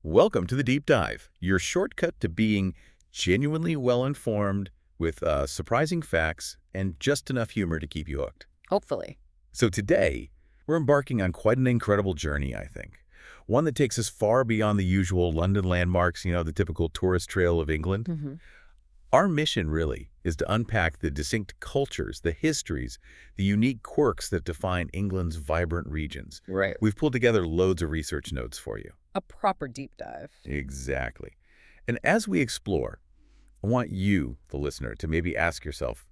Welcome to the Deep Dive, your shortcut to being genuinely well-informed with surprising facts and just enough humor to keep you hooked. Hopefully. So today, we're embarking on quite an incredible journey, I think. One that takes us far beyond the usual London landmarks, the typical tourist trail of England. Our mission, really, is to unpack the distinct cultures, the histories, the unique quirks that define England's vibrant regions. Right. We've pulled together loads of research notes for you. A proper deep dive. Exactly. And as we explore, I want you, the listener, to maybe ask yourself,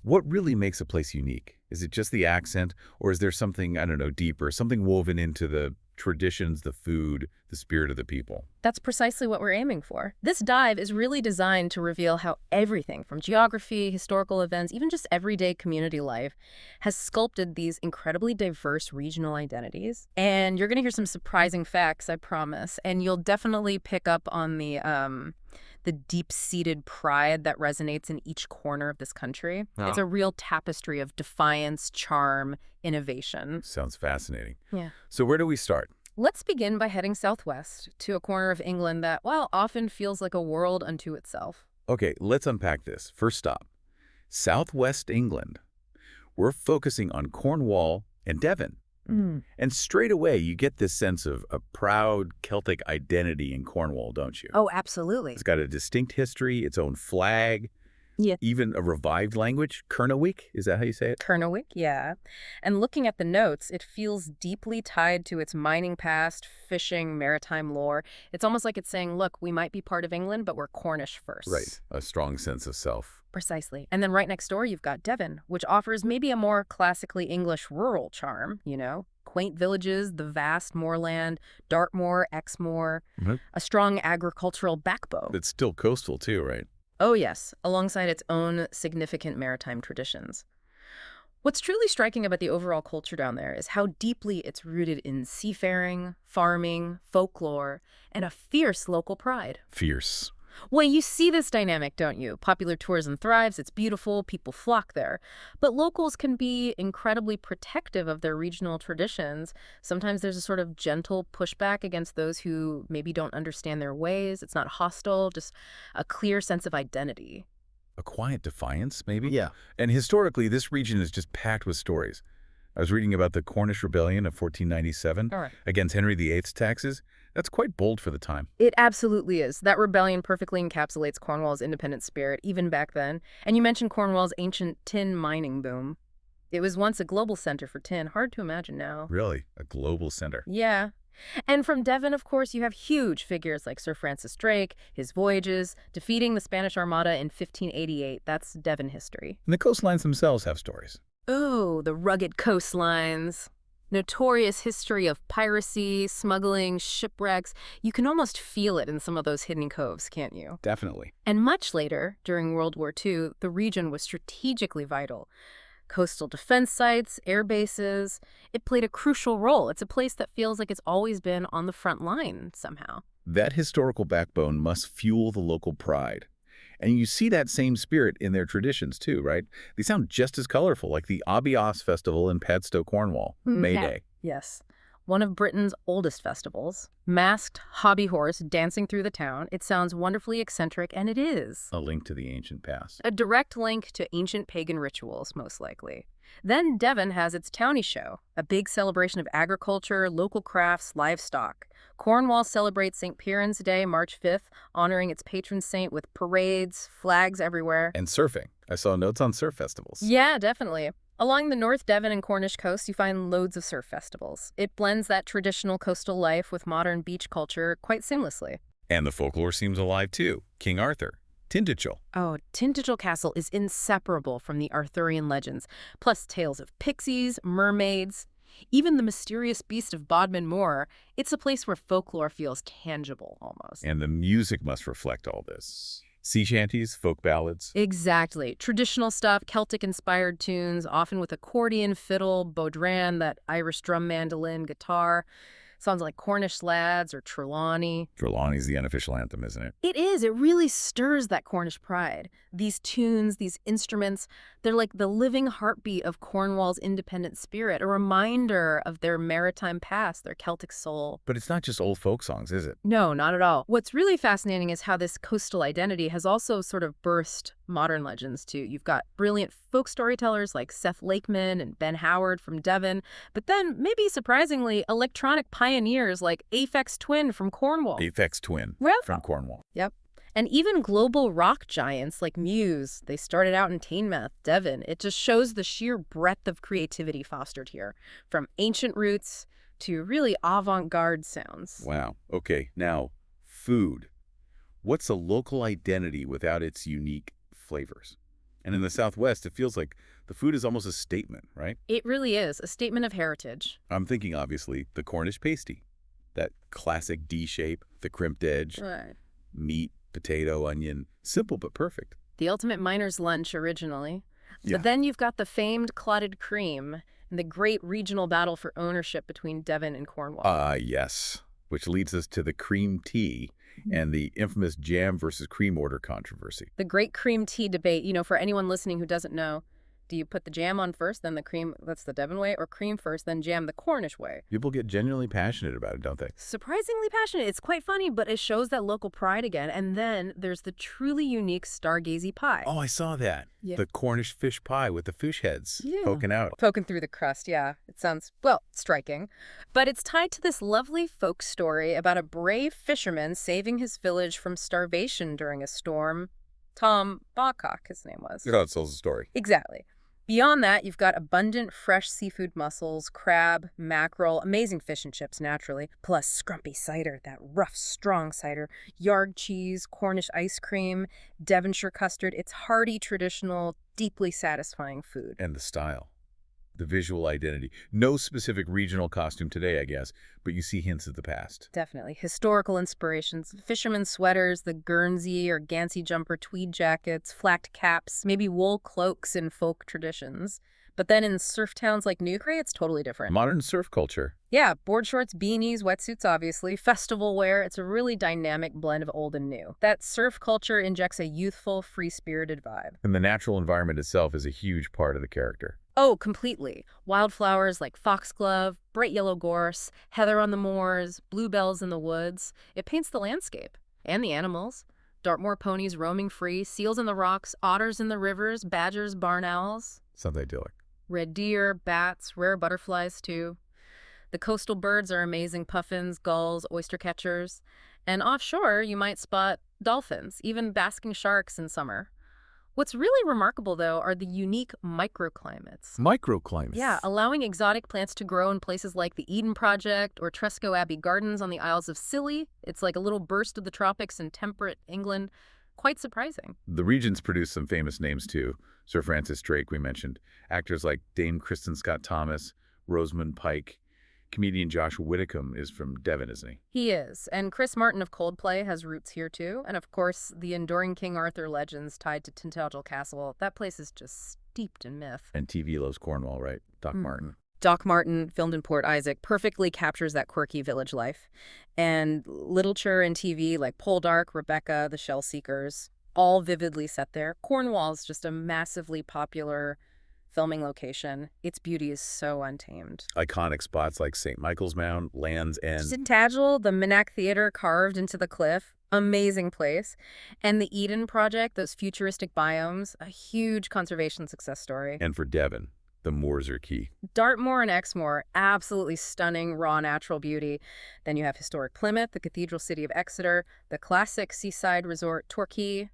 what really makes a place unique? Is it just the accent, or is there something, I don't know, deeper, something woven into the traditions, the food, the spirit of the people? That's precisely what we're aiming for. This dive is really designed to reveal how everything from geography, historical events, even just everyday community life has sculpted these incredibly diverse regional identities. And you're going to hear some surprising facts, I promise. And you'll definitely pick up on the deep-seated pride that resonates in each corner of this country. Oh. It's a real tapestry of defiance, charm, innovation. Sounds fascinating. Yeah. So where do we start? Let's begin by heading southwest to a corner of England that, well, often feels like a world unto itself. Okay, let's unpack this. First stop, southwest England. We're focusing on Cornwall and Devon. And straight away, you get this sense of a proud Celtic identity in Cornwall, don't you? Oh, absolutely. It's got a distinct history, its own flag, Yeah. even a revived language. Kernawick, is that how you say it? Kernawick, yeah. And looking at the notes, it feels deeply tied to its mining past, fishing, maritime lore. It's almost like it's saying, look, we might be part of England, but we're Cornish first. Right, a strong sense of self. Precisely. And then right next door, you've got Devon, which offers maybe a more classically English rural charm, quaint villages, the vast moorland, Dartmoor, Exmoor, a strong agricultural backbone. It's still coastal too, right? Oh, yes, alongside its own significant maritime traditions. What's truly striking about the overall culture down there is how deeply it's rooted in seafaring, farming, folklore, and a fierce local pride. Fierce. Well, you see this dynamic, don't you? Popular tourism thrives, it's beautiful, people flock there. But locals can be incredibly protective of their regional traditions. Sometimes there's a sort of gentle pushback against those who maybe don't understand their ways. It's not hostile, just a clear sense of identity. A quiet defiance, maybe? Yeah. And historically, this region is just packed with stories. I was reading about the Cornish Rebellion of 1497 All right. against Henry VIII's taxes. That's quite bold for the time. It absolutely is. That rebellion perfectly encapsulates Cornwall's independent spirit, even back then. And you mentioned Cornwall's ancient tin mining boom. It was once a global center for tin. Hard to imagine now. Really, a global center. Yeah. And from Devon, of course, you have huge figures like Sir Francis Drake, his voyages, defeating the Spanish Armada in 1588. That's Devon history. And the coastlines themselves have stories. Oh, the rugged coastlines. Notorious history of piracy, smuggling, shipwrecks. You can almost feel it in some of those hidden coves, can't you? Definitely. And much later, during World War II, the region was strategically vital. Coastal defense sites, air bases, it played a crucial role. It's a place that feels like it's always been on the front line somehow. That historical backbone must fuel the local pride. And you see that same spirit in their traditions too, right? They sound just as colorful, like the Abios Festival in Padstow, Cornwall, May Day. Yes. One of Britain's oldest festivals. Masked hobby horse dancing through the town. It sounds wonderfully eccentric, and it is. A link to the ancient past. A direct link to ancient pagan rituals, most likely. Then Devon has its Townie Show, a big celebration of agriculture, local crafts, livestock. Cornwall celebrates St. Piran's Day, March 5th, honoring its patron saint with parades, flags everywhere. And surfing. I saw notes on surf festivals. Yeah, definitely. Along the North Devon and Cornish coast, you find loads of surf festivals. It blends that traditional coastal life with modern beach culture quite seamlessly. And the folklore seems alive too. King Arthur, Tintagel. Oh, Tintagel Castle is inseparable from the Arthurian legends, plus tales of pixies, mermaids, even the mysterious beast of Bodmin Moor. It's a place where folklore feels tangible, almost. And the music must reflect all this. Sea shanties, folk ballads. Exactly. Traditional stuff, Celtic-inspired tunes, often with accordion, fiddle, bodhran, that Irish drum mandolin, guitar. Songs like Cornish Lads or Trelawney. Trelawney's the unofficial anthem, isn't it? It is. It really stirs that Cornish pride. These tunes, these instruments, they're like the living heartbeat of Cornwall's independent spirit, a reminder of their maritime past, their Celtic soul. But it's not just old folk songs, is it? No, not at all. What's really fascinating is how this coastal identity has also sort of birthed modern legends, too. You've got brilliant folk storytellers like Seth Lakeman and Ben Howard from Devon, but then, maybe surprisingly, electronic pioneers like Aphex Twin from Cornwall. Aphex Twin from Cornwall. Yep. And even global rock giants like Muse, they started out in Teignmouth, Devon. It just shows the sheer breadth of creativity fostered here, from ancient roots to really avant-garde sounds. Wow. Okay, now, food. What's a local identity without its unique flavors? And in the Southwest, it feels like the food is almost a statement, right? It really is a statement of heritage. I'm thinking, obviously, the Cornish pasty. That classic D shape, the crimped edge, Right. meat, potato, onion. Simple but perfect. The ultimate miner's lunch originally. Yeah. But then you've got the famed clotted cream and the great regional battle for ownership between Devon and Cornwall. Yes. Which leads us to the cream tea and the infamous jam versus cream order controversy. The great cream tea debate, for anyone listening who doesn't know, do you put the jam on first, then the cream, that's the Devon way, or cream first, then jam the Cornish way? People get genuinely passionate about it, don't they? Surprisingly passionate. It's quite funny, but it shows that local pride again. And then there's the truly unique Stargazy pie. Oh, I saw that. Yeah. The Cornish fish pie with the fish heads poking out. Poking through the crust, yeah. It sounds, striking. But it's tied to this lovely folk story about a brave fisherman saving his village from starvation during a storm. Tom Bawcock, his name was. It tells a story. Exactly. Beyond that, you've got abundant fresh seafood mussels, crab, mackerel, amazing fish and chips naturally, plus scrumpy cider, that rough, strong cider, yard cheese, Cornish ice cream, Devonshire custard. It's hearty, traditional, deeply satisfying food. And the style. The visual identity. No specific regional costume today, I guess, but you see hints of the past. Definitely. Historical inspirations, fishermen's sweaters, the Guernsey or Gansey jumper tweed jackets, flacked caps, maybe wool cloaks in folk traditions. But then in surf towns like Newcray, it's totally different. Modern surf culture. Yeah, board shorts, beanies, wetsuits, obviously, festival wear. It's a really dynamic blend of old and new. That surf culture injects a youthful, free-spirited vibe. And the natural environment itself is a huge part of the character. Oh, completely. Wildflowers like foxglove, bright yellow gorse, heather on the moors, bluebells in the woods. It paints the landscape. And the animals. Dartmoor ponies roaming free, seals in the rocks, otters in the rivers, badgers, barn owls. Sounds idyllic. Red deer, bats, rare butterflies, too. The coastal birds are amazing puffins, gulls, oyster catchers. And offshore, you might spot dolphins, even basking sharks in summer. What's really remarkable, though, are the unique microclimates. Microclimates? Yeah, allowing exotic plants to grow in places like the Eden Project or Tresco Abbey Gardens on the Isles of Scilly. It's like a little burst of the tropics in temperate England. Quite surprising. The region's produced some famous names, too. Sir Francis Drake, we mentioned. Actors like Dame Kristen Scott Thomas, Rosamund Pike. Comedian Joshua Whitcomb is from Devon, isn't he? He is. And Chris Martin of Coldplay has roots here, too. And, of course, the enduring King Arthur legends tied to Tintagel Castle. That place is just steeped in myth. And TV loves Cornwall, right? Doc Martin. Doc Martin, filmed in Port Isaac, perfectly captures that quirky village life. And literature and TV like Poldark, Rebecca, The Shell Seekers, all vividly set there. Cornwall's just a massively popular filming location. Its beauty is so untamed. Iconic spots like St. Michael's Mound, Land's End. Tintagel, the Minack Theater carved into the cliff. Amazing place. And the Eden Project, those futuristic biomes, a huge conservation success story. And for Devon, the moors are key. Dartmoor and Exmoor, absolutely stunning raw natural beauty. Then you have historic Plymouth, the cathedral city of Exeter, the classic seaside resort Torquay,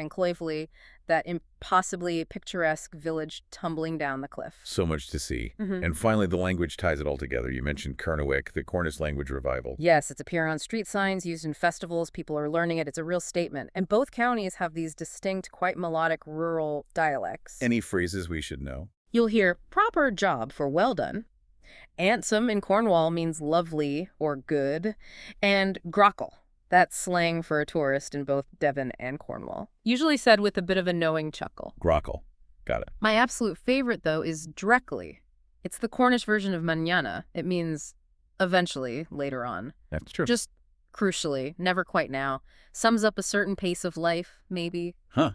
and Clovelly, that impossibly picturesque village tumbling down the cliff. So much to see. And finally, the language ties it all together. You mentioned Kernewick, the Cornish language revival. Yes, it's appearing on street signs, used in festivals. People are learning it. It's a real statement. And both counties have these distinct, quite melodic rural dialects. Any phrases we should know? You'll hear proper job for well done. Antsome in Cornwall means lovely or good. And grockle. That's slang for a tourist in both Devon and Cornwall. Usually said with a bit of a knowing chuckle. Grockle. Got it. My absolute favorite, though, is dreckly. It's the Cornish version of mañana. It means Eventually, later on. That's true. Just crucially, never quite now. Sums up a certain pace of life, maybe. Huh.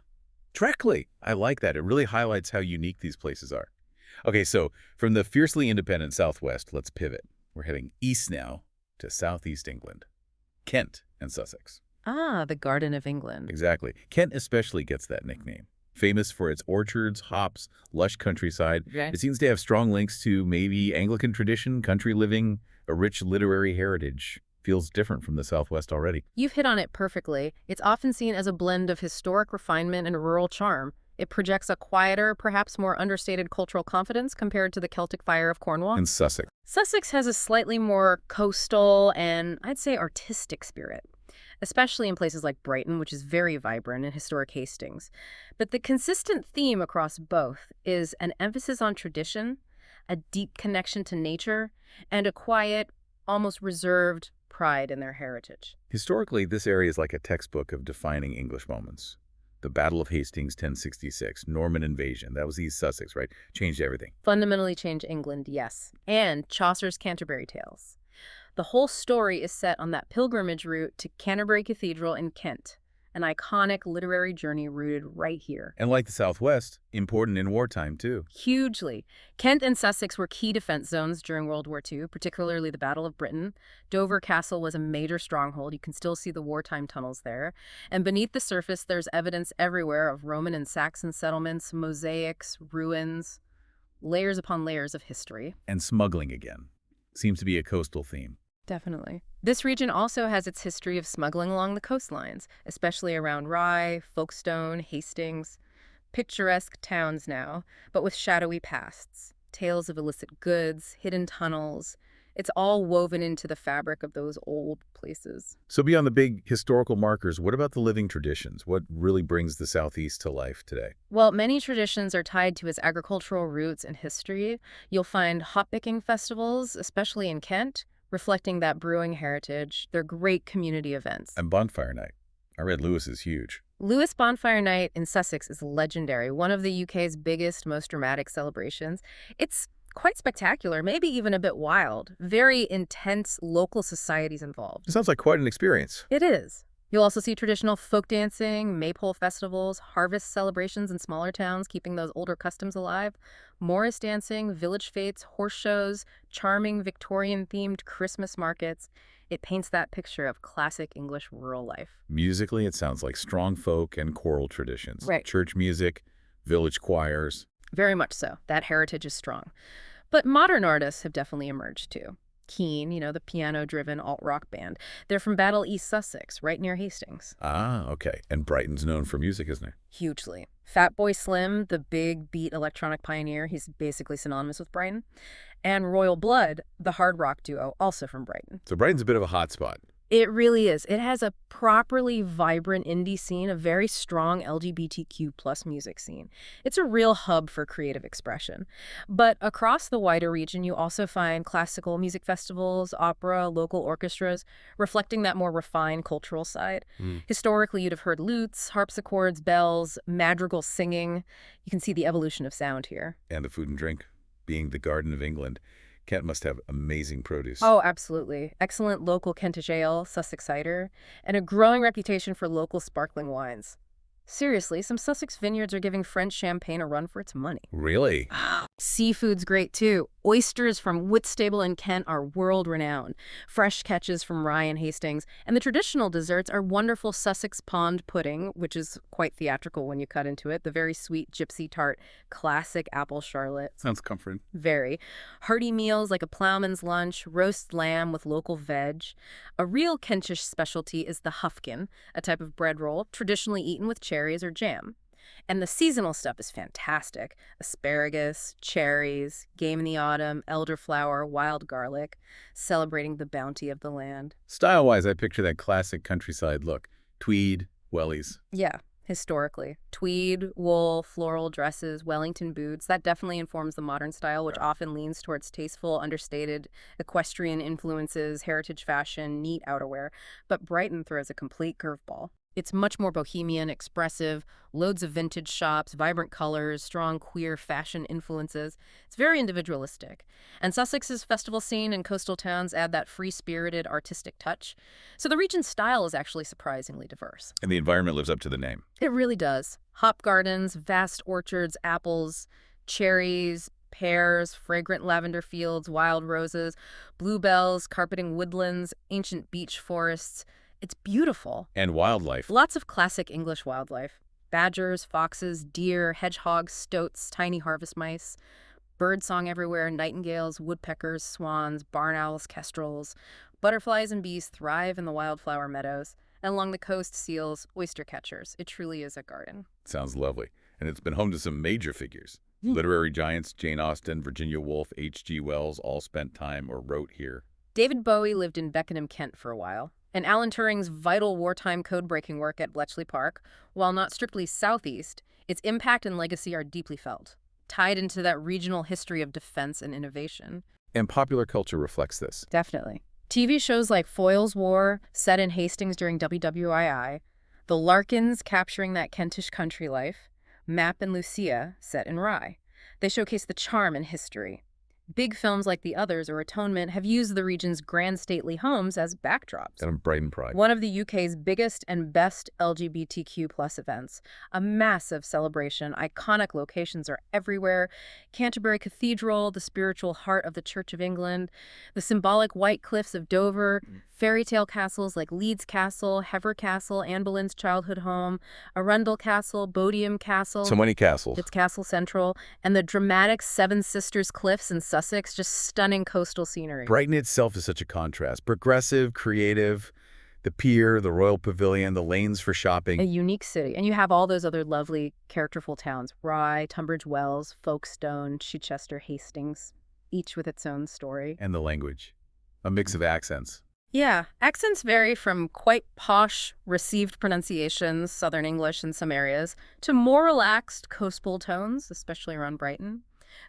Directly. I like that. It really highlights how unique these places are. Okay, so from the fiercely independent Southwest, let's pivot. We're heading east now to southeast England, Kent and Sussex. Ah, the Garden of England. Exactly. Kent especially gets that nickname. Famous for its orchards, hops, lush countryside. Right. It seems to have strong links to maybe Anglican tradition, country living, a rich literary heritage. Feels different from the Southwest already. You've hit on it perfectly. It's often seen as a blend of historic refinement and rural charm. It projects a quieter, perhaps more understated cultural confidence compared to the Celtic fire of Cornwall. And Sussex. Sussex has a slightly more coastal and, I'd say, artistic spirit, especially in places like Brighton, which is very vibrant, and historic Hastings. But the consistent theme across both is an emphasis on tradition, a deep connection to nature, and a quiet, almost reserved pride in their heritage. Historically, this area is like a textbook of defining English moments. The Battle of Hastings, 1066, Norman invasion. That was East Sussex, right? Changed everything. Fundamentally change England, yes. And Chaucer's Canterbury Tales. The whole story is set on that pilgrimage route to Canterbury Cathedral in Kent, an iconic literary journey rooted right here. And like the Southwest, important in wartime, too. Hugely. Kent and Sussex were key defense zones during World War II, particularly the Battle of Britain. Dover Castle was a major stronghold. You can still see the wartime tunnels there. And beneath the surface, there's evidence everywhere of Roman and Saxon settlements, mosaics, ruins, layers upon layers of history. And smuggling again. Seems to be a coastal theme. Definitely. This region also has its history of smuggling along the coastlines, especially around Rye, Folkestone, Hastings. Picturesque towns now, but with shadowy pasts, tales of illicit goods, hidden tunnels. It's all woven into the fabric of those old places. So beyond the big historical markers, what about the living traditions? What really brings the Southeast to life today? Well, many traditions are tied to its agricultural roots and history. You'll find hop-picking festivals, especially in Kent, reflecting that brewing heritage. They're great community events. And Bonfire Night. I read Lewis is huge. Lewis Bonfire Night in Sussex is legendary, one of the UK's biggest, most dramatic celebrations. It's quite spectacular, maybe even a bit wild. Very intense local societies involved. It sounds like quite an experience. It is. You'll also see traditional folk dancing, maypole festivals, harvest celebrations in smaller towns, keeping those older customs alive, Morris dancing, village fetes, horse shows, charming Victorian-themed Christmas markets. It paints that picture of classic English rural life. Musically, it sounds like strong folk and choral traditions. Right. Church music, village choirs. Very much so. That heritage is strong. But modern artists have definitely emerged too. Keane, the piano-driven alt-rock band. They're from Battle East Sussex, right near Hastings. Ah, okay. And Brighton's known for music, isn't it? Hugely. Fatboy Slim, the big beat electronic pioneer, he's basically synonymous with Brighton. And Royal Blood, the hard rock duo, also from Brighton. So Brighton's a bit of a hot spot. It really is. It has a properly vibrant indie scene, a very strong LGBTQ plus music scene. It's a real hub for creative expression. But across the wider region, you also find classical music festivals, opera, local orchestras, reflecting that more refined cultural side. Historically, you'd have heard lutes, harpsichords, bells, madrigal singing. You can see the evolution of sound here. And the food and drink, being the Garden of England. Kent must have amazing produce. Oh, absolutely. Excellent local Kentish ale, Sussex cider, and a growing reputation for local sparkling wines. Seriously, some Sussex vineyards are giving French champagne a run for its money. Really? Seafood's great, too. Oysters from Whitstable in Kent are world-renowned. Fresh catches from Rye and Hastings. And the traditional desserts are wonderful Sussex pond pudding, which is quite theatrical when you cut into it. The very sweet gypsy tart, classic apple charlotte. Sounds comforting. Very. Hearty meals like a ploughman's lunch, roast lamb with local veg. A real Kentish specialty is the huffkin, a type of bread roll traditionally eaten with cherries or jam. And the seasonal stuff is fantastic. Asparagus, cherries, game in the autumn, elderflower, wild garlic, celebrating the bounty of the land. Style-wise, I picture that classic countryside look. Tweed, wellies. Yeah, historically. Tweed, wool, floral dresses, Wellington boots, that definitely informs the modern style, which often leans towards tasteful, understated, equestrian influences, heritage fashion, neat outerwear. But Brighton throws a complete curveball. It's much more bohemian, expressive, loads of vintage shops, vibrant colors, strong queer fashion influences. It's very individualistic. And Sussex's festival scene and coastal towns add that free-spirited, artistic touch. So the region's style is actually surprisingly diverse. And the environment lives up to the name. It really does. Hop gardens, vast orchards, apples, cherries, pears, fragrant lavender fields, wild roses, bluebells, carpeting woodlands, ancient beech forests. It's beautiful. And wildlife. Lots of classic English wildlife. Badgers, foxes, deer, hedgehogs, stoats, tiny harvest mice. Birdsong everywhere, nightingales, woodpeckers, swans, barn owls, kestrels. Butterflies and bees thrive in the wildflower meadows. And along the coast, seals, oyster catchers. It truly is a garden. Sounds lovely. And it's been home to some major figures. Literary giants Jane Austen, Virginia Woolf, H.G. Wells all spent time or wrote here. David Bowie lived in Beckenham, Kent for a while. And Alan Turing's vital wartime code-breaking work at Bletchley Park, while not strictly southeast, its impact and legacy are deeply felt, tied into that regional history of defense and innovation. And popular culture reflects this. Definitely. TV shows like Foyle's War, set in Hastings during WWII, The Larkins capturing that Kentish country life, Map and Lucia, set in Rye. They showcase the charm and history. Big films like The Others or Atonement have used the region's grand stately homes as backdrops. And Brighton Pride. One of the UK's biggest and best LGBTQ plus events. A massive celebration. Iconic locations are everywhere. Canterbury Cathedral, the spiritual heart of the Church of England, the symbolic white cliffs of Dover, fairy tale castles like Leeds Castle, Hever Castle, Anne Boleyn's childhood home, Arundel Castle, Bodiam Castle. So many castles. It's Castle Central, and the dramatic Seven Sisters Cliffs in Sussex, just stunning coastal scenery. Brighton itself is such a contrast. Progressive, creative, the pier, the Royal Pavilion, the lanes for shopping. A unique city. And you have all those other lovely, characterful towns. Rye, Tunbridge Wells, Folkestone, Chichester, Hastings, each with its own story. And the language. A mix of accents. Yeah, accents vary from quite posh, received pronunciations, Southern English in some areas, to more relaxed coastal tones, especially around Brighton.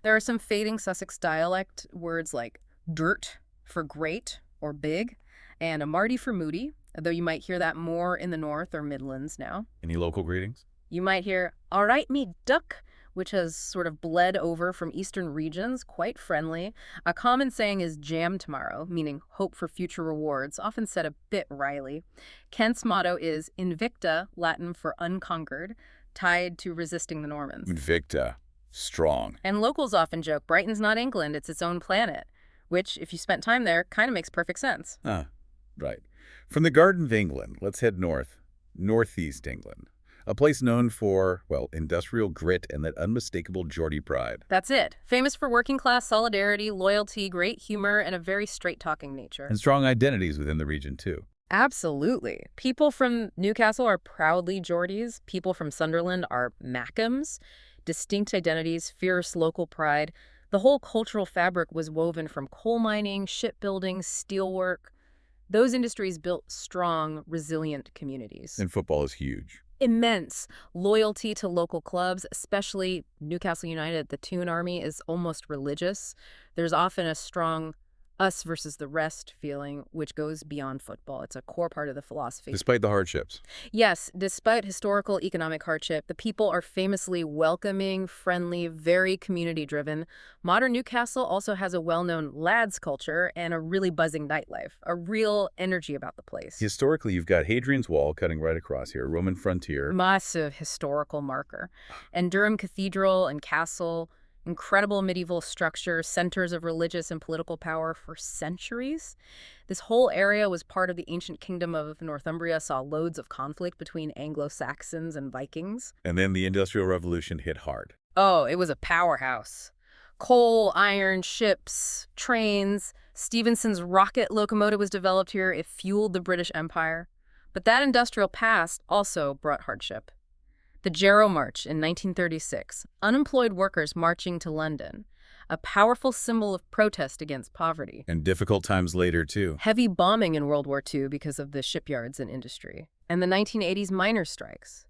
There are some fading Sussex dialect words like dirt for great or big, and a mardy for moody, though you might hear that more in the north or Midlands now. Any local greetings? You might hear, all right, me duck, which has sort of bled over from eastern regions, quite friendly. A common saying is jam tomorrow, meaning hope for future rewards, often said a bit wryly. Kent's motto is invicta, Latin for unconquered, tied to resisting the Normans. Invicta. Strong. And locals often joke, Brighton's not England, it's its own planet, which, if you spent time there, kind of makes perfect sense. Right. From the Garden of England, let's head north. Northeast England. A place known for, well, industrial grit and that unmistakable Geordie pride. That's it. Famous for working-class solidarity, loyalty, great humor, and a very straight-talking nature. And strong identities within the region, too. Absolutely. People from Newcastle are proudly Geordies. People from Sunderland are Mackhams. Distinct identities, fierce local pride. The whole cultural fabric was woven from coal mining, shipbuilding, steelwork. Those industries built strong, resilient communities. And football is huge. Immense. Loyalty to local clubs, especially Newcastle United, the Toon Army, is almost religious. There's often a strong us versus the rest feeling, which goes beyond football. It's a core part of the philosophy. Despite the hardships. Yes, despite historical economic hardship, the people are famously welcoming, friendly, very community-driven. Modern Newcastle also has a well-known lads culture and a really buzzing nightlife, a real energy about the place. Historically, you've got Hadrian's Wall cutting right across here, Roman frontier. Massive historical marker. And Durham Cathedral and Castle, incredible medieval structures, centers of religious and political power for centuries. This whole area was part of the ancient kingdom of Northumbria, saw loads of conflict between Anglo-Saxons and Vikings. And then the Industrial Revolution hit hard. Oh, it was a powerhouse. Coal, iron, ships, trains. Stephenson's rocket locomotive was developed here. It fueled the British Empire. But that industrial past also brought hardship. The Jarrow March in 1936, unemployed workers marching to London, a powerful symbol of protest against poverty. And difficult times later, too. Heavy bombing in World War II because of the shipyards and industry. And the 1980s miners' strikes.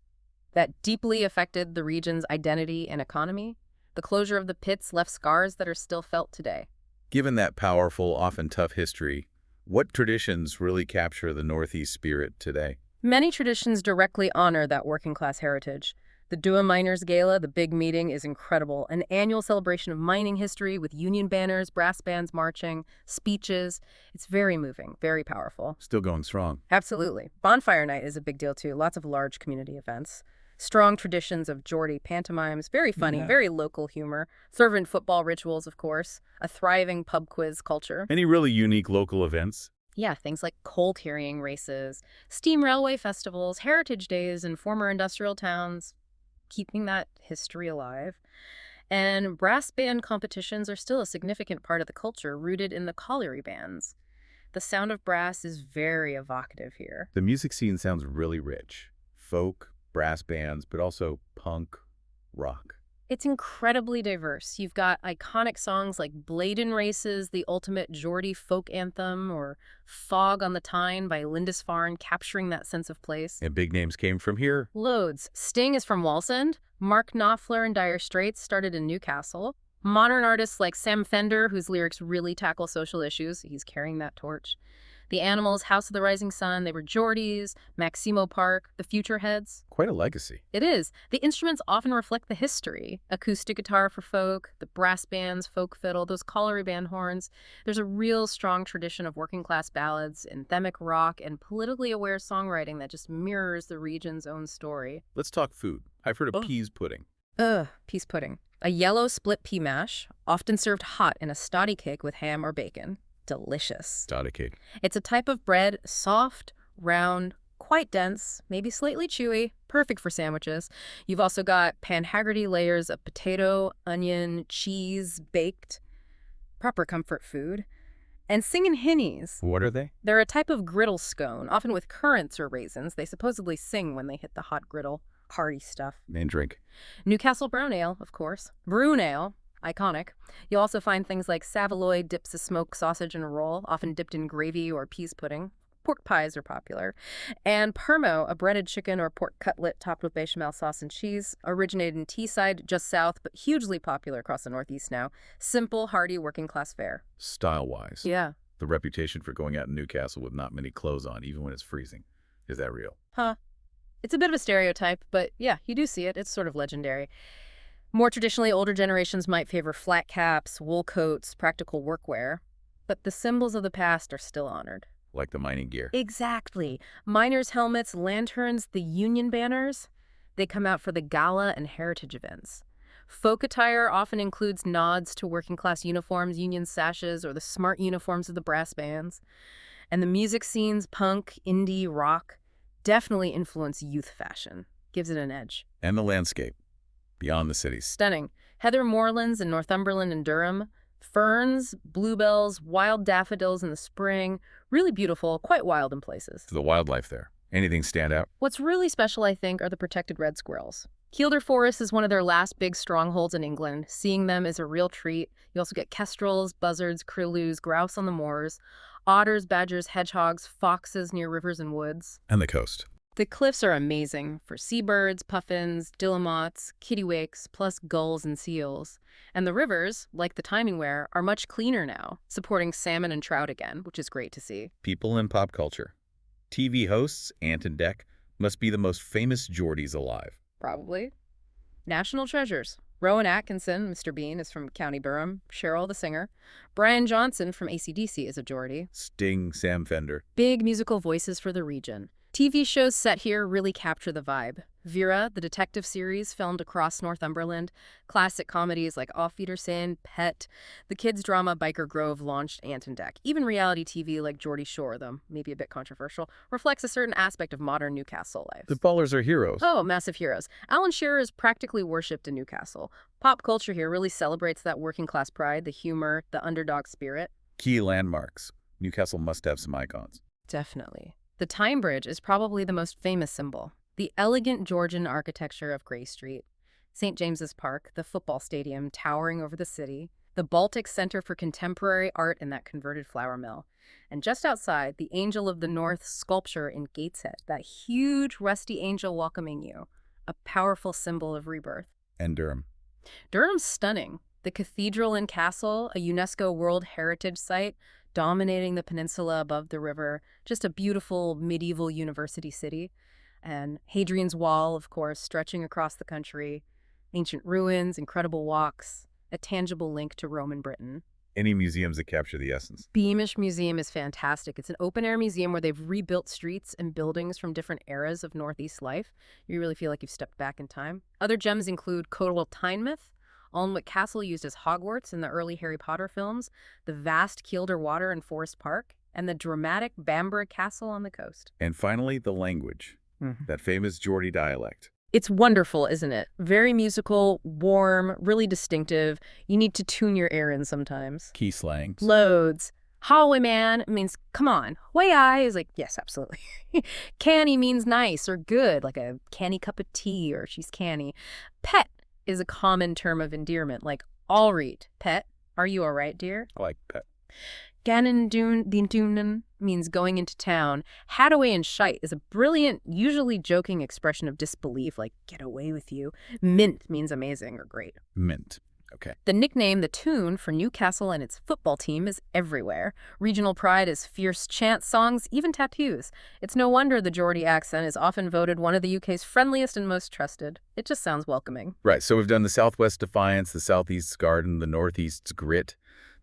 That deeply affected the region's identity and economy. The closure of the pits left scars that are still felt today. Given that powerful, often tough history, what traditions really capture the Northeast spirit today? Many traditions directly honor that working-class heritage. The Dua Miners Gala, the big meeting, is incredible. An annual celebration of mining history with union banners, brass bands marching, speeches. It's very moving, very powerful. Still going strong. Absolutely. Bonfire night is a big deal, too. Lots of large community events. Strong traditions of Geordie pantomimes, very funny, Yeah. very local humor. Fervent football rituals, of course. A thriving pub quiz culture. Any really unique local events? Yeah, things like coal carrying races, steam railway festivals, heritage days in former industrial towns, keeping that history alive. And brass band competitions are still a significant part of the culture, rooted in the colliery bands. The sound of brass is very evocative here. The music scene sounds really rich. Folk, brass bands, but also punk, rock. It's incredibly diverse. You've got iconic songs like Bladen Races, the ultimate Geordie folk anthem, or Fog on the Tyne by Lindisfarne, capturing that sense of place. And big names came from here. Loads. Sting is from Wallsend. Mark Knopfler and Dire Straits started in Newcastle. Modern artists like Sam Fender, whose lyrics really tackle social issues, he's carrying that torch. The Animals, House of the Rising Sun, they were Geordies, Maximo Park, the Future Heads. Quite a legacy. It is. The instruments often reflect the history. Acoustic guitar for folk, the brass bands, folk fiddle, those colliery band horns. There's a real strong tradition of working-class ballads, anthemic rock, and politically aware songwriting that just mirrors the region's own story. Let's talk food. I've heard of peas pudding. Peas pudding. A yellow split pea mash, often served hot in a stoddy cake with ham or bacon. Delicious. Stoddy cake. It's a type of bread, soft, round, quite dense, maybe slightly chewy, perfect for sandwiches. You've also got pan-Haggerty layers of potato, onion, cheese, baked. Proper comfort food. And singin' hinnies. What are they? They're a type of griddle scone, often with currants or raisins. They supposedly sing when they hit the hot griddle. Hearty stuff. And drink. Newcastle brown ale, of course. Brown ale. Iconic. You'll also find things like Savaloy dips a smoked sausage in a roll, often dipped in gravy or peas pudding. Pork pies are popular. And permo, a breaded chicken or pork cutlet topped with bechamel sauce and cheese, originated in Teesside, just south, but hugely popular across the Northeast now. Simple, hearty, working-class fare. Style-wise. Yeah. The reputation for going out in Newcastle with not many clothes on, even when it's freezing. Is that real? Huh. It's a bit of a stereotype, but yeah, you do see it. It's sort of legendary. More traditionally, older generations might favor flat caps, wool coats, practical workwear, but the symbols of the past are still honored. Like the mining gear. Exactly. Miners' helmets, lanterns, the union banners, they come out for the gala and heritage events. Folk attire often includes nods to working-class uniforms, union sashes, or the smart uniforms of the brass bands. And the music scenes, punk, indie, rock, definitely influence youth fashion. Gives it an edge. And the landscape. Beyond the cities. Stunning. Heather moorlands in Northumberland and Durham. Ferns, bluebells, wild daffodils in the spring. Really beautiful, quite wild in places. The wildlife there. Anything stand out? What's really special, I think, are the protected red squirrels. Kielder Forest is one of their last big strongholds in England. Seeing them is a real treat. You also get kestrels, buzzards, curlews, grouse on the moors, otters, badgers, hedgehogs, foxes near rivers and woods. And the coast. The cliffs are amazing for seabirds, puffins, guillemots, kittiwakes, plus gulls and seals. And the rivers, like the Timing Wear, are much cleaner now, supporting salmon and trout again, which is great to see. People and pop culture. TV hosts, Ant and Dec, must be the most famous Geordies alive. Probably. National treasures. Rowan Atkinson, Mr. Bean, is from County Durham. Cheryl, the singer. Brian Johnson from AC/DC is a Geordie. Sting, Sam Fender. Big musical voices for the region. TV shows set here really capture the vibe. Vera, the detective series filmed across Northumberland. Classic comedies like Off Peterson, Pet. The kids' drama Biker Grove launched Ant and Dec. Even reality TV like Geordie Shore, though maybe a bit controversial, reflects a certain aspect of modern Newcastle life. The ballers are heroes. Oh, massive heroes. Alan Shearer is practically worshipped in Newcastle. Pop culture here really celebrates that working class pride, the humor, the underdog spirit. Key landmarks. Newcastle must have some icons. Definitely. The Tyne Bridge is probably the most famous symbol. The elegant Georgian architecture of Grey Street. St. James's Park, the football stadium towering over the city. The Baltic Center for Contemporary Art in that converted flour mill. And just outside, the Angel of the North sculpture in Gateshead. That huge rusty angel welcoming you. A powerful symbol of rebirth. And Durham. Durham's stunning. The cathedral and castle, a UNESCO World Heritage Site, dominating the peninsula above the river. Just a beautiful medieval university city. And Hadrian's Wall, of course, stretching across the country. Ancient ruins, incredible walks, a tangible link to Roman Britain. Any museums that capture the essence. Beamish Museum is fantastic. It's an open-air museum where they've rebuilt streets and buildings from different eras of Northeast life. You really feel like you've stepped back in time. Other gems include Coatl Tynemouth, Alnwick Castle used as Hogwarts in the early Harry Potter films, the vast Kielder Water in Forest Park, and the dramatic Bamburgh Castle on the coast. And finally, the language. That famous Geordie dialect. It's wonderful, isn't it? Very musical, warm, really distinctive. You need to tune your ear in sometimes. Key slangs. Loads. Howie man means come on. Way I is like, yes, absolutely. Canny means nice or good, like a canny cup of tea or she's canny. Pet is a common term of endearment, like all right, pet. Are you all right, dear? I like pet. Gannon Dúnan means going into town. Hadaway and shite is a brilliant, usually joking expression of disbelief, like get away with you. Mint means amazing or great. Mint. Okay. The nickname, the tune, for Newcastle and its football team is everywhere. Regional pride is fierce chant songs, even tattoos. It's no wonder the Geordie accent is often voted one of the UK's friendliest and most trusted. It just sounds welcoming. Right, so we've done the Southwest Defiance, the Southeast's Garden, the Northeast's Grit.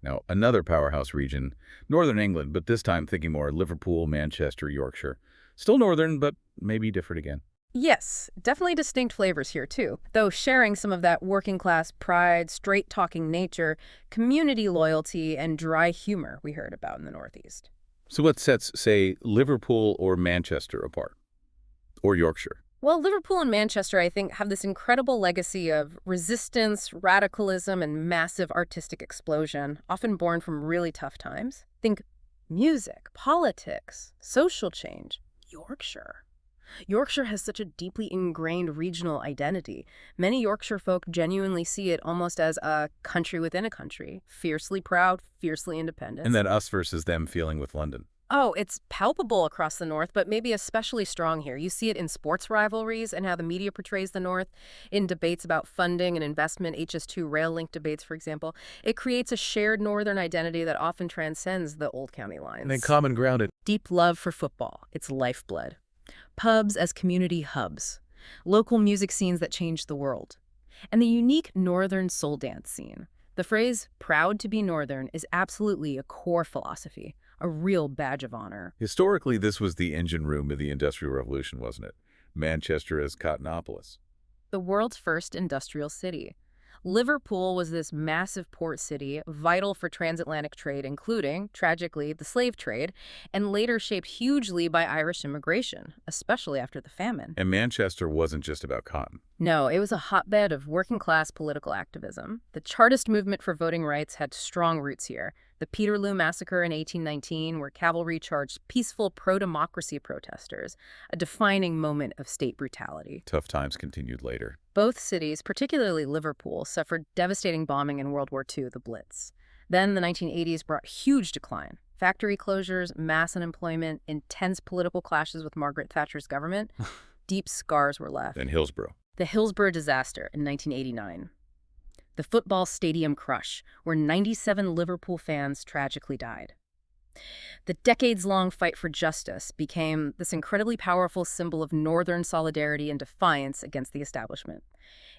Now, another powerhouse region, Northern England, but this time thinking more Liverpool, Manchester, Yorkshire. Still northern, but maybe different again. Yes, definitely distinct flavors here too, though sharing some of that working-class pride, straight-talking nature, community loyalty, and dry humor we heard about in the Northeast. So what sets, say, Liverpool or Manchester apart? Or Yorkshire? Well, Liverpool and Manchester, I think, have this incredible legacy of resistance, radicalism, and massive artistic explosion, often born from really tough times. Think music, politics, social change. Yorkshire. Yorkshire has such a deeply ingrained regional identity. Many Yorkshire folk genuinely see it almost as a country within a country. Fiercely proud, fiercely independent. And that us versus them feeling with London. Oh, it's palpable across the North, but maybe especially strong here. You see it in sports rivalries and how the media portrays the North, in debates about funding and investment, HS2 rail link debates, for example. It creates a shared Northern identity that often transcends the old county lines. And then common grounded. Deep love for football, its lifeblood. Pubs as community hubs. Local music scenes that change the world. And the unique Northern soul dance scene. The phrase, proud to be Northern, is absolutely a core philosophy. A real badge of honor. Historically, this was the engine room of the Industrial Revolution, wasn't it? Manchester as Cottonopolis. The world's first industrial city. Liverpool was this massive port city, vital for transatlantic trade, including, tragically, the slave trade, and later shaped hugely by Irish immigration, especially after the famine. And Manchester wasn't just about cotton. No, it was a hotbed of working-class political activism. The Chartist movement for voting rights had strong roots here. The Peterloo Massacre in 1819, where cavalry charged peaceful pro-democracy protesters, a defining moment of state brutality. Tough times continued later. Both cities, particularly Liverpool, suffered devastating bombing in World War II, the Blitz. Then the 1980s brought huge decline. Factory closures, mass unemployment, intense political clashes with Margaret Thatcher's government. Deep scars were left. And Hillsborough. The Hillsborough disaster in 1989. The football stadium crush, where 97 Liverpool fans tragically died. The decades-long fight for justice became this incredibly powerful symbol of Northern solidarity and defiance against the establishment.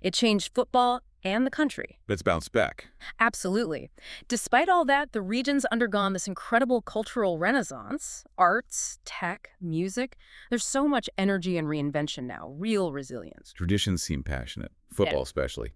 It changed football and the country. But it's bounced back. Absolutely. Despite all that, the region's undergone this incredible cultural renaissance. Arts, tech, music. There's so much energy and reinvention now. Real resilience. Traditions seem passionate. Football especially.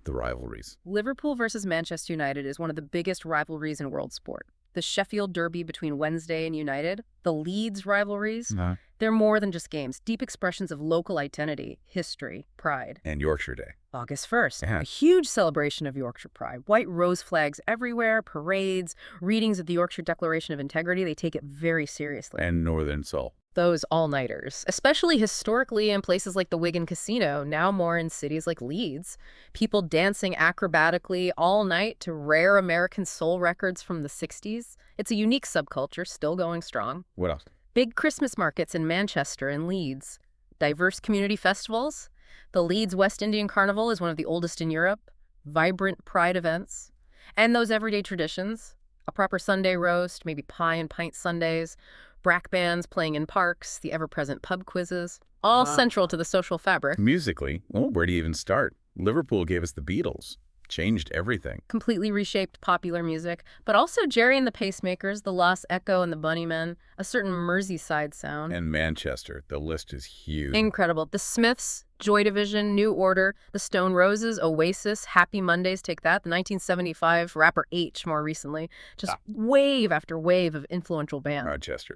The rivalries. Liverpool versus Manchester United is one of the biggest rivalries in world sport. The Sheffield Derby between Wednesday and United, the Leeds rivalries, they're more than just games. Deep expressions of local identity, history, pride. And Yorkshire Day. August 1st, a huge celebration of Yorkshire pride. White rose flags everywhere, parades, readings of the Yorkshire Declaration of Integrity. They take it very seriously. And Northern Soul. Those all-nighters, especially historically in places like the Wigan Casino, now more in cities like Leeds. People dancing acrobatically all night to rare American soul records from the 60s. It's a unique subculture, still going strong. What else? Big Christmas markets in Manchester and Leeds. Diverse community festivals. The Leeds West Indian Carnival is one of the oldest in Europe. Vibrant pride events. And those everyday traditions. A proper Sunday roast, maybe pie and pint Sundays, brack bands playing in parks, the ever-present pub quizzes, all central to the social fabric. Musically, well, where do you even start? Liverpool gave us the Beatles. Changed everything. Completely reshaped popular music, but also Jerry and the Pacemakers, the Lost Echo and the Bunnymen, a certain Merseyside sound. And Manchester, the list is huge. Incredible. The Smiths, Joy Division, New Order, the Stone Roses, Oasis, Happy Mondays, take that, the 1975 rapper H more recently. Just wave after wave of influential bands. Rochester.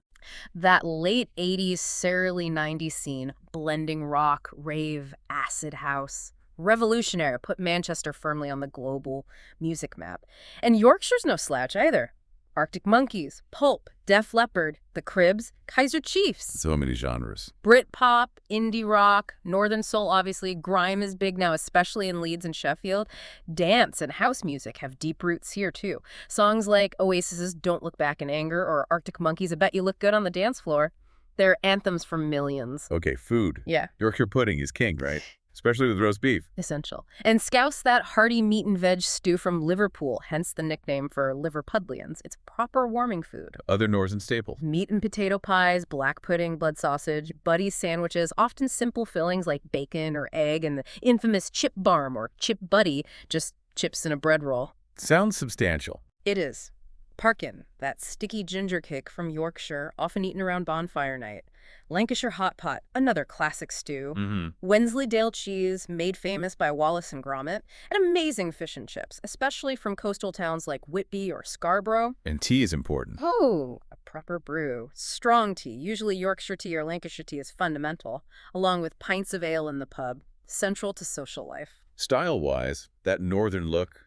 That late 80s, early 90s scene, blending rock, rave, acid house. Revolutionary, put Manchester firmly on the global music map. And Yorkshire's no slouch either. Arctic Monkeys, Pulp, Def Leppard, The Cribs, Kaiser Chiefs. So many genres. Britpop, indie rock, Northern Soul obviously, grime is big now, especially in Leeds and Sheffield. Dance and house music have deep roots here too. Songs like Oasis's Don't Look Back in Anger or Arctic Monkeys' I Bet You Look Good on the Dance Floor. They're anthems for millions. Okay, food. Yeah. Yorkshire pudding is king, right? Especially with roast beef. Essential. And Scouse that hearty meat and veg stew from Liverpool, hence the nickname for Liverpudlians. It's proper warming food. Other northern staples. Meat and potato pies, black pudding, blood sausage, buddy sandwiches, often simple fillings like bacon or egg, and the infamous chip barm or chip buddy, just chips in a bread roll. Sounds substantial. It is. Parkin, that sticky ginger cake from Yorkshire, often eaten around bonfire night. Lancashire hot pot, another classic stew. Wensleydale cheese, made famous by Wallace and Gromit. And amazing fish and chips, especially from coastal towns like Whitby or Scarborough. And tea is important. Oh, a proper brew. Strong tea, usually Yorkshire tea or Lancashire tea, is fundamental, along with pints of ale in the pub, central to social life. Style-wise, that northern look,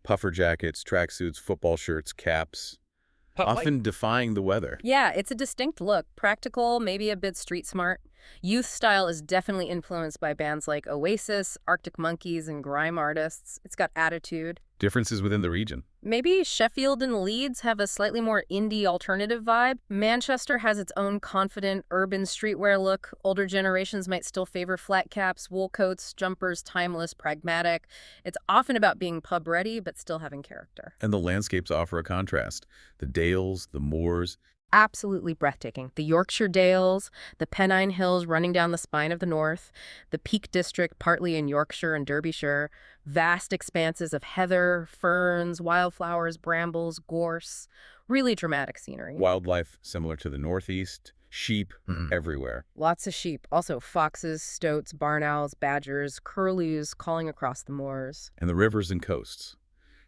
puffer jackets, tracksuits, football shirts, caps, often defying the weather. Yeah, it's a distinct look. Practical, maybe a bit street smart. Youth style is definitely influenced by bands like Oasis, Arctic Monkeys, and grime artists. It's got attitude. Differences within the region. Maybe Sheffield and Leeds have a slightly more indie alternative vibe. Manchester has its own confident urban streetwear look. Older generations might still favor flat caps, wool coats, jumpers, timeless, pragmatic. It's often about being pub ready, but still having character. And the landscapes offer a contrast. The dales, the moors. Absolutely breathtaking. The Yorkshire Dales, the Pennine Hills running down the spine of the north, the Peak District partly in Yorkshire and Derbyshire, vast expanses of heather, ferns, wildflowers, brambles, gorse, really dramatic scenery. Wildlife similar to the northeast, sheep everywhere. Lots of sheep, also foxes, stoats, barn owls, badgers, curlews calling across the moors. And the rivers and coasts.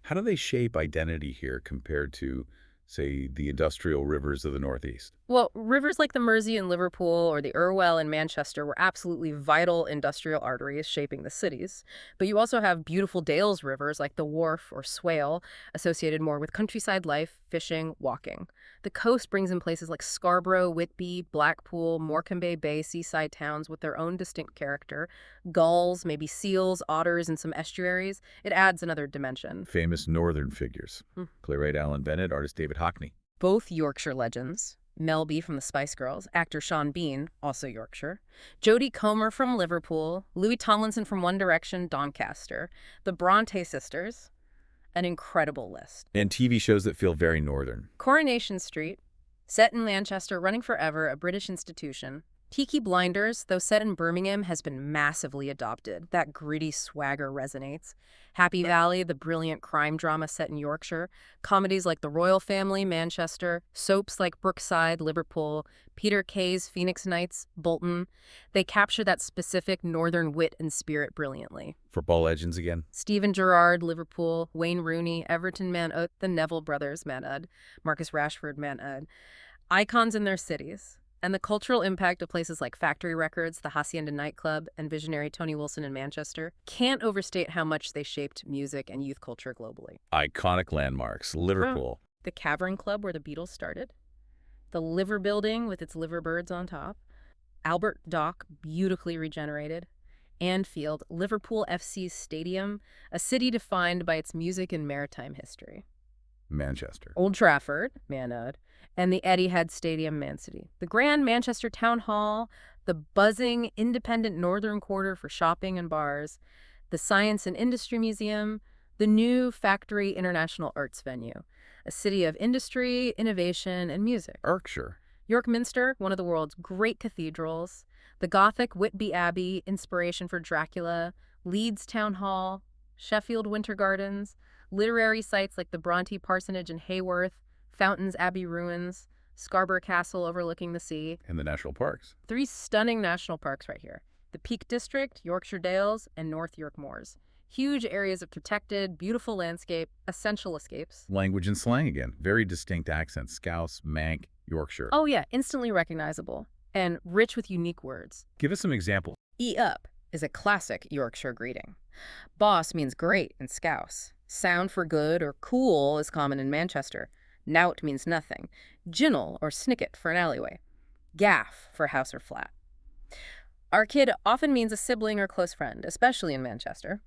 How do they shape identity here compared to, say, the industrial rivers of the Northeast? Well, rivers like the Mersey in Liverpool or the Irwell in Manchester were absolutely vital industrial arteries shaping the cities. But you also have beautiful Dales rivers like the Wharfe or Swale, associated more with countryside life, fishing, walking. The coast brings in places like Scarborough, Whitby, Blackpool, Morecambe Bay, seaside towns with their own distinct character. Gulls, maybe seals, otters, and some estuaries. It adds another dimension. Famous northern figures. Playwright Alan Bennett, artist David Hockney. Both Yorkshire legends. Mel B from the Spice Girls, actor Sean Bean, also Yorkshire, Jodie Comer from Liverpool, Louis Tomlinson from One Direction, Doncaster, the Bronte sisters, an incredible list. And TV shows that feel very northern. Coronation Street, set in Manchester, running forever, a British institution. Peaky Blinders, though set in Birmingham, has been massively adopted. That gritty swagger resonates. Happy Valley, the brilliant crime drama set in Yorkshire. Comedies like The Royal Family, Manchester. Soaps like Brookside, Liverpool. Peter Kay's Phoenix Nights, Bolton. They capture that specific northern wit and spirit brilliantly. Football legends again. Steven Gerrard, Liverpool. Wayne Rooney, Everton, Man Ut. The Neville brothers, Man Ud. Marcus Rashford, Man Ud. Icons in their cities. And the cultural impact of places like Factory Records, the Hacienda nightclub, and visionary Tony Wilson in Manchester can't overstate how much they shaped music and youth culture globally. Iconic landmarks. Liverpool. The Cavern Club where the Beatles started. The Liver Building with its liver birds on top. Albert Dock, beautifully regenerated. Anfield, Liverpool FC's stadium, a city defined by its music and maritime history. Manchester. Old Trafford, Man Ud, and the Etihad Stadium, Man City. The Grand Manchester Town Hall, the buzzing independent Northern Quarter for shopping and bars, the Science and Industry Museum, the new Factory International Arts venue. a city of industry, innovation, and music. Berkshire. York Minster, one of the world's great cathedrals. The Gothic Whitby Abbey, inspiration for Dracula. Leeds Town Hall. Sheffield Winter Gardens. Literary sites like the Bronte Parsonage in Haworth. Fountains Abbey ruins. Scarborough Castle overlooking the sea. And the national parks. 3 stunning national parks right here. The Peak District, Yorkshire Dales, and North York Moors. Huge areas of protected, beautiful landscape, essential escapes. Language and slang again. Very distinct accents. Scouse, Manc, Yorkshire. Oh yeah, instantly recognizable. And rich with unique words. Give us some examples. E-up is a classic Yorkshire greeting. Boss means great in Scouse. Sound for good or cool is common in Manchester. Nout means nothing. Ginnel or snicket for an alleyway. Gaff for house or flat. Our kid often means a sibling or close friend, especially in Manchester.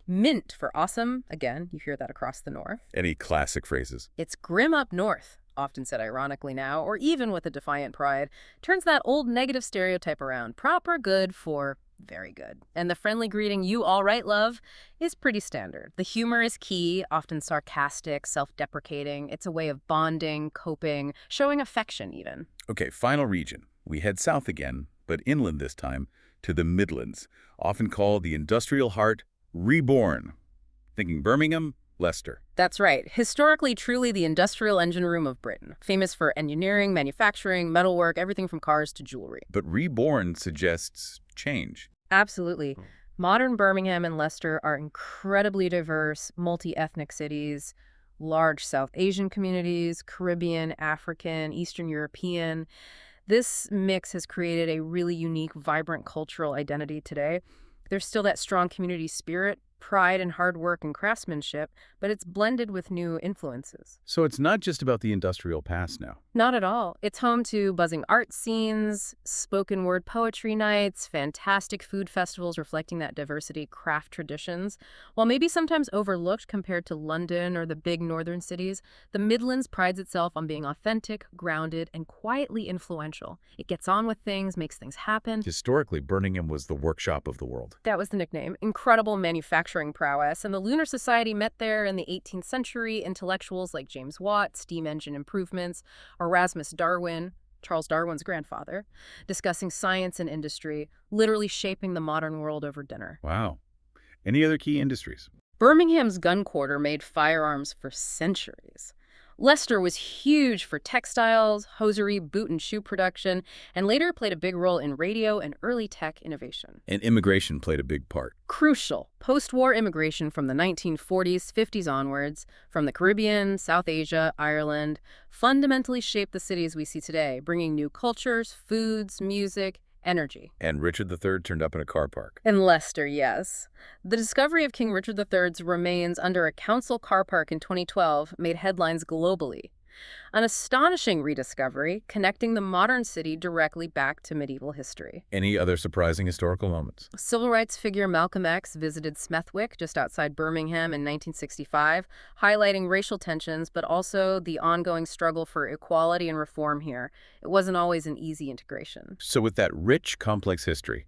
Mint for awesome. Again, you hear that across the north. Any classic phrases? It's grim up north, often said ironically now, or even with a defiant pride. Turns that old negative stereotype around. Proper good for very good. And the friendly greeting, you all right, love, is pretty standard. The humor is key, often sarcastic, self-deprecating. It's a way of bonding, coping, showing affection even. Okay, final region. We head south again, but inland this time, to the Midlands, often called the industrial heart, reborn. Thinking Birmingham, Leicester. That's right. Historically, truly the industrial engine room of Britain. Famous for engineering, manufacturing, metalwork, everything from cars to jewelry. But reborn suggests change. Absolutely. Modern Birmingham and Leicester are incredibly diverse, multi-ethnic cities, large South Asian communities, Caribbean, African, Eastern European. This mix has created a really unique, vibrant cultural identity today. There's still that strong community spirit, pride in hard work and craftsmanship, but it's blended with new influences. So it's not just about the industrial past now. Not at all. It's home to buzzing art scenes, spoken word poetry nights, fantastic food festivals reflecting that diversity, craft traditions. While maybe sometimes overlooked compared to London or the big northern cities, the Midlands prides itself on being authentic, grounded, and quietly influential. It gets on with things, makes things happen. Historically, Birmingham was the workshop of the world. That was the nickname. Incredible manufacturing prowess, and the Lunar Society met there in the 18th century. Intellectuals like James Watt, steam engine improvements, Erasmus Darwin, Charles Darwin's grandfather, discussing science and industry, literally shaping the modern world over dinner. Wow. Any other key industries? Birmingham's gun quarter made firearms for centuries. Leicester was huge for textiles, hosiery, boot and shoe production, and later played a big role in radio and early tech innovation. And immigration played a big part. Crucial. Post-war immigration from the 1940s, 50s onwards, from the Caribbean, South Asia, Ireland, fundamentally shaped the cities we see today, bringing new cultures, foods, music, energy. And Richard III turned up in a car park. In Leicester, yes. The discovery of King Richard III's remains under a council car park in 2012 made headlines globally. An astonishing rediscovery, connecting the modern city directly back to medieval history. Any other surprising historical moments? Civil rights figure Malcolm X visited Smethwick, just outside Birmingham, in 1965, highlighting racial tensions, but also the ongoing struggle for equality and reform here. It wasn't always an easy integration. So with that rich, complex history,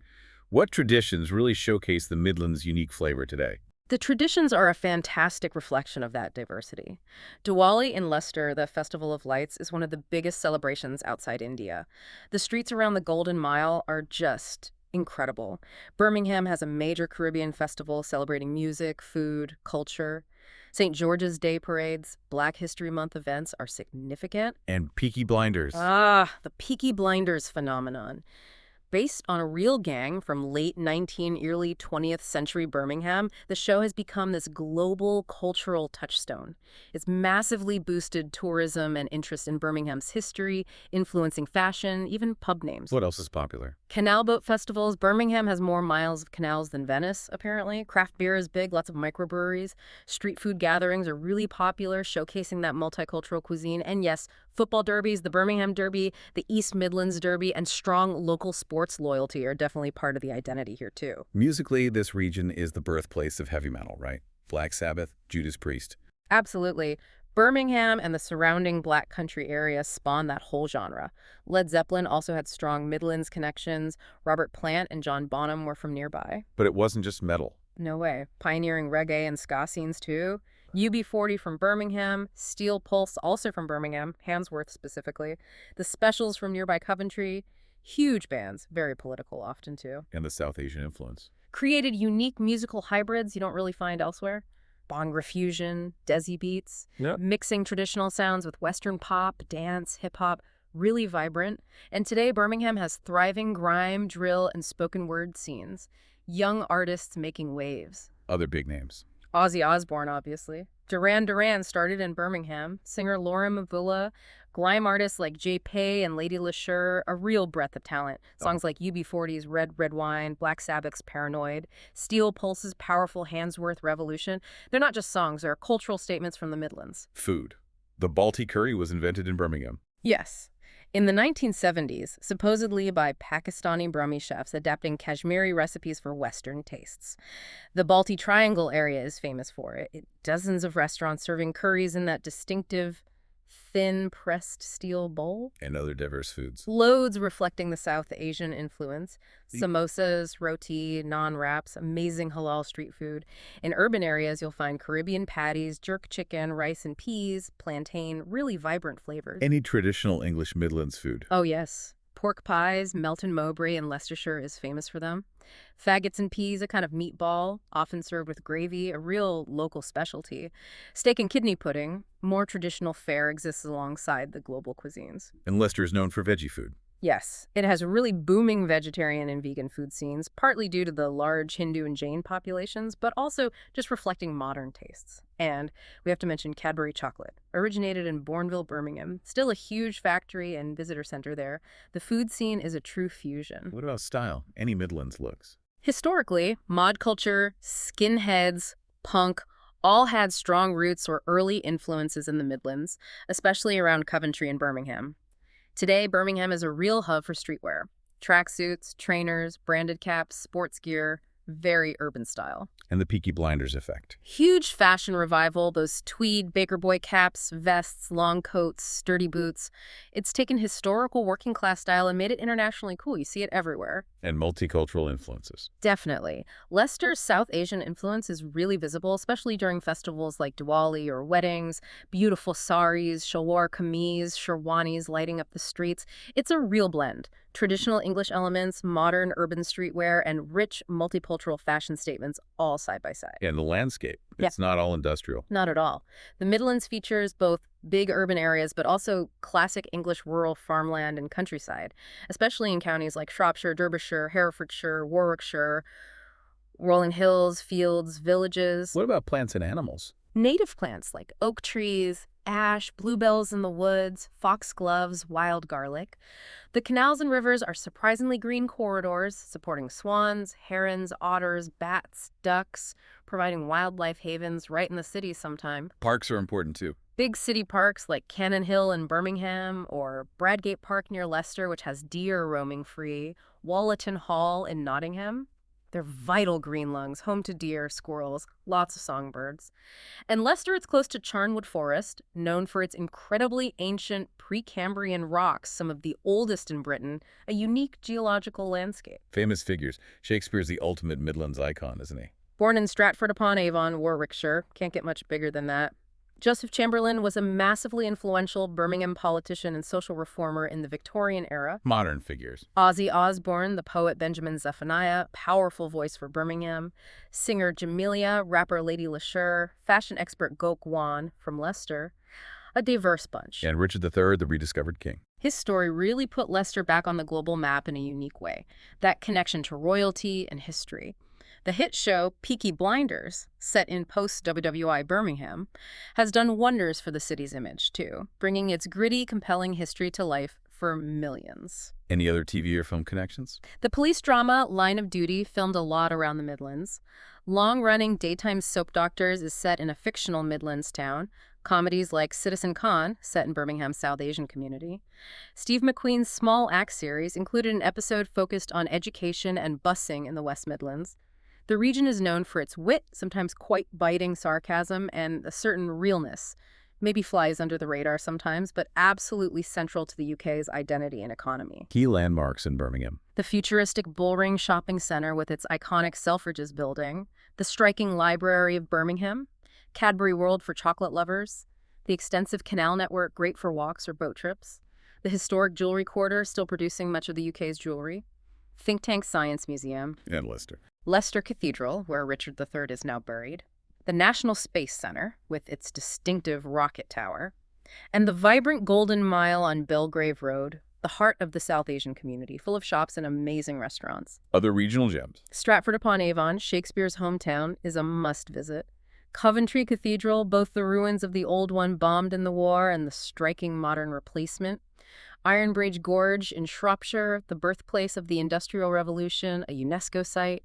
what traditions really showcase the Midlands' unique flavor today? The traditions are a fantastic reflection of that diversity. Diwali in Leicester, the Festival of Lights, is one of the biggest celebrations outside India. The streets around the Golden Mile are just incredible. Birmingham has a major Caribbean festival celebrating music, food, culture. St. George's Day parades, Black History Month events are significant. And Peaky Blinders. The Peaky Blinders phenomenon. Based on a real gang from late 19th, early 20th century Birmingham, the show has become this global cultural touchstone. It's massively boosted tourism and interest in Birmingham's history, influencing fashion, even pub names. What else is popular? Canal boat festivals. Birmingham has more miles of canals than Venice, apparently. Craft beer is big, lots of microbreweries. Street food gatherings are really popular, showcasing that multicultural cuisine. And yes, football derbies, the Birmingham Derby, the East Midlands Derby, and strong local sports loyalty are definitely part of the identity here, too. Musically, this region is the birthplace of heavy metal, right? Black Sabbath, Judas Priest. Absolutely. Birmingham and the surrounding Black Country area spawned that whole genre. Led Zeppelin also had strong Midlands connections. Robert Plant and John Bonham were from nearby. But it wasn't just metal. No way. Pioneering reggae and ska scenes, too. UB40 from Birmingham, Steel Pulse also from Birmingham, Handsworth specifically, the Specials from nearby Coventry, huge bands, very political often too. And the South Asian influence. Created unique musical hybrids you don't really find elsewhere. Bhangra fusion, desi beats, Yeah. mixing traditional sounds with Western pop, dance, hip-hop, really vibrant. And today, Birmingham has thriving grime, drill, and spoken word scenes. Young artists making waves. Other big names. Ozzy Osbourne, obviously. Duran Duran started in Birmingham. Singer Lauren Mavula, grime artists like Jay Pay and Lady LeSure, a real breadth of talent. Songs like UB40's Red Red Wine, Black Sabbath's Paranoid, Steel Pulse's powerful Handsworth Revolution. They're not just songs, they're cultural statements from the Midlands. Food. The Balti curry was invented in Birmingham. Yes. In the 1970s, supposedly by Pakistani Brahmi chefs adapting Kashmiri recipes for Western tastes. The Balti Triangle area is famous for it. Dozens of restaurants serving curries in that distinctive, thin, pressed steel bowl. And other diverse foods. Loads reflecting the South Asian influence. Samosas, roti, naan wraps, amazing halal street food. In urban areas, you'll find Caribbean patties, jerk chicken, rice and peas, plantain, really vibrant flavors. Any traditional English Midlands food. Oh, yes. Pork pies, Melton Mowbray in Leicestershire is famous for them. Faggots and peas, a kind of meatball, often served with gravy, a real local specialty. Steak and kidney pudding, more traditional fare, exists alongside the global cuisines. And Leicester is known for veggie food. Yes, it has really booming vegetarian and vegan food scenes, partly due to the large Hindu and Jain populations, but also just reflecting modern tastes. And we have to mention Cadbury chocolate, originated in Bourneville, Birmingham, still a huge factory and visitor center there. The food scene is a true fusion. What about style? Any Midlands looks? Historically, mod culture, skinheads, punk, all had strong roots or early influences in the Midlands, especially around Coventry and Birmingham. Today, Birmingham is a real hub for streetwear. Tracksuits, trainers, branded caps, sports gear, very urban style. And the Peaky Blinders effect. Huge fashion revival, those tweed Baker Boy caps, vests, long coats, sturdy boots. It's taken historical working class style and made it internationally cool. You see it everywhere. And multicultural influences. Definitely. Leicester's South Asian influence is really visible, especially during festivals like Diwali or weddings. Beautiful saris, shalwar kameez, sherwanis lighting up the streets. It's a real blend. Traditional English elements, modern urban streetwear, and rich multicultural fashion statements all side by side. And the landscape. It's not all industrial. Not at all. The Midlands features both big urban areas, but also classic English rural farmland and countryside, especially in counties like Shropshire, Derbyshire, Herefordshire, Warwickshire, rolling hills, fields, villages. What about plants and animals? Native plants like oak trees, ash, bluebells in the woods, foxgloves, wild garlic. The canals and rivers are surprisingly green corridors, supporting swans, herons, otters, bats, ducks, providing wildlife havens right in the city sometime. Parks are important too. Big city parks like Cannon Hill in Birmingham or Bradgate Park near Leicester, which has deer roaming free, Walleton Hall in Nottingham. They're vital green lungs, home to deer, squirrels, lots of songbirds. And Leicester, it's close to Charnwood Forest, known for its incredibly ancient Precambrian rocks, some of the oldest in Britain, a unique geological landscape. Famous figures. Shakespeare's the ultimate Midlands icon, isn't he? Born in Stratford-upon-Avon, Warwickshire, can't get much bigger than that. Joseph Chamberlain was a massively influential Birmingham politician and social reformer in the Victorian era. Modern figures. Ozzy Osbourne, the poet Benjamin Zephaniah, powerful voice for Birmingham. Singer Jamelia, rapper Lady LeSure, fashion expert Gok Wan from Leicester. A diverse bunch. And Richard III, the rediscovered king. His story really put Leicester back on the global map in a unique way. That connection to royalty and history. The hit show Peaky Blinders, set in post-WWI Birmingham, has done wonders for the city's image, too, bringing its gritty, compelling history to life for millions. Any other TV or film connections? The police drama Line of Duty filmed a lot around the Midlands. Long-running daytime soap doctors is set in a fictional Midlands town. Comedies like Citizen Khan, set in Birmingham's South Asian community. Steve McQueen's Small Axe series included an episode focused on education and busing in the West Midlands. The region is known for its wit, sometimes quite biting sarcasm, and a certain realness. Maybe flies under the radar sometimes, but absolutely central to the UK's identity and economy. Key landmarks in Birmingham. The futuristic Bullring Shopping Centre with its iconic Selfridges building, the striking Library of Birmingham, Cadbury World for chocolate lovers, the extensive canal network great for walks or boat trips, the historic jewelry quarter still producing much of the UK's jewelry, Think Tank Science Museum, And Leicester. Leicester Cathedral, where Richard III is now buried, the National Space Center, with its distinctive rocket tower, and the vibrant Golden Mile on Belgrave Road, the heart of the South Asian community, full of shops and amazing restaurants. Other regional gems. Stratford-upon-Avon, Shakespeare's hometown, is a must-visit. Coventry Cathedral, both the ruins of the old one bombed in the war and the striking modern replacement. Ironbridge Gorge in Shropshire, the birthplace of the Industrial Revolution, a UNESCO site.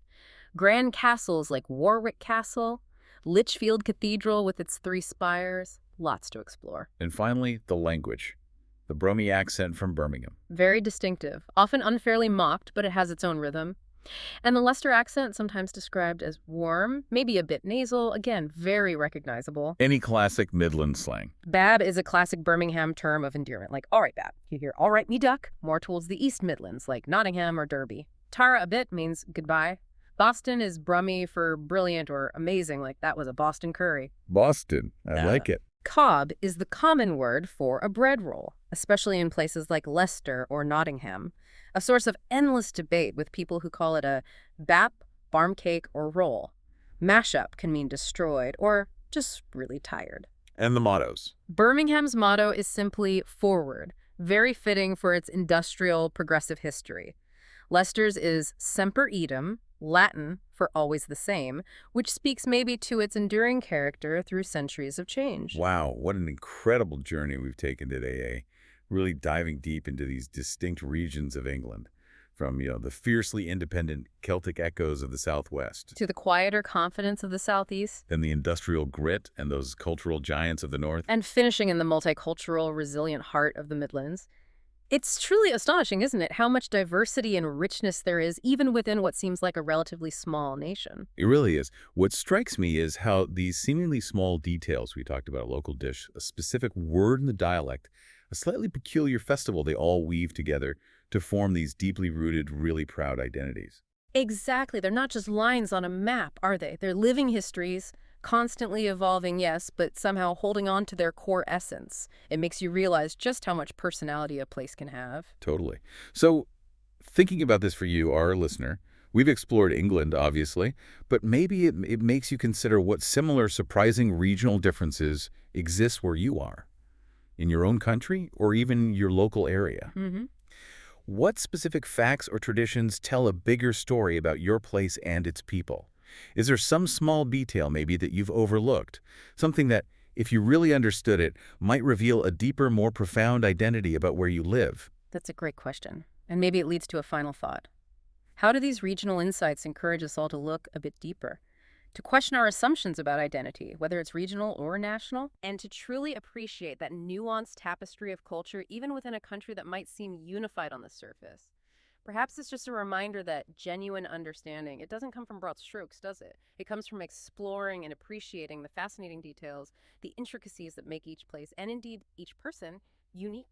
Grand castles like Warwick Castle, Lichfield Cathedral with its 3 spires. Lots to explore. And finally, the language. The Brummie accent from Birmingham. Very distinctive, often unfairly mocked, but it has its own rhythm. And the Leicester accent, sometimes described as warm, maybe a bit nasal, again, very recognizable. Any classic Midland slang. Bab is a classic Birmingham term of endearment, like, all right, Bab. You hear, all right, me duck, more towards the East Midlands, like Nottingham or Derby. Tara a bit means goodbye. Boston is Brummie for brilliant or amazing, like that was a Boston curry. Boston. I like it. Cob is the common word for a bread roll, especially in places like Leicester or Nottingham, a source of endless debate with people who call it a bap, barm cake, or roll. Mashup can mean destroyed or just really tired. And the mottos. Birmingham's motto is simply forward, very fitting for its industrial progressive history. Leicester's is Semper Idem, Latin for always the same, which speaks maybe to its enduring character through centuries of change. Wow, what an incredible journey we've taken today, eh? Really diving deep into these distinct regions of England, from, the fiercely independent Celtic echoes of the Southwest, To the quieter confidence of the Southeast, then the industrial grit and those cultural giants of the North. and finishing in the multicultural, resilient heart of the Midlands. It's truly astonishing, isn't it, how much diversity and richness there is, even within what seems like a relatively small nation. It really is. What strikes me is how these seemingly small details, we talked about a local dish, a specific word in the dialect, a slightly peculiar festival, they all weave together to form these deeply rooted, really proud identities. Exactly. They're not just lines on a map, are they? They're living histories, constantly evolving, yes, but somehow holding on to their core essence. It makes you realize just how much personality a place can have. Totally. So, thinking about this for you, our listener, we've explored England, obviously, but maybe it makes you consider what similar surprising regional differences exist where you are, in your own country or even your local area. What specific facts or traditions tell a bigger story about your place and its people? Is there some small detail maybe that you've overlooked? Something that, if you really understood it, might reveal a deeper, more profound identity about where you live? That's a great question. And maybe it leads to a final thought. How do these regional insights encourage us all to look a bit deeper? To question our assumptions about identity, whether it's regional or national, and to truly appreciate that nuanced tapestry of culture even within a country that might seem unified on the surface. Perhaps it's just a reminder that genuine understanding, it doesn't come from broad strokes, does it? It comes from exploring and appreciating the fascinating details, the intricacies that make each place, and indeed each person, unique.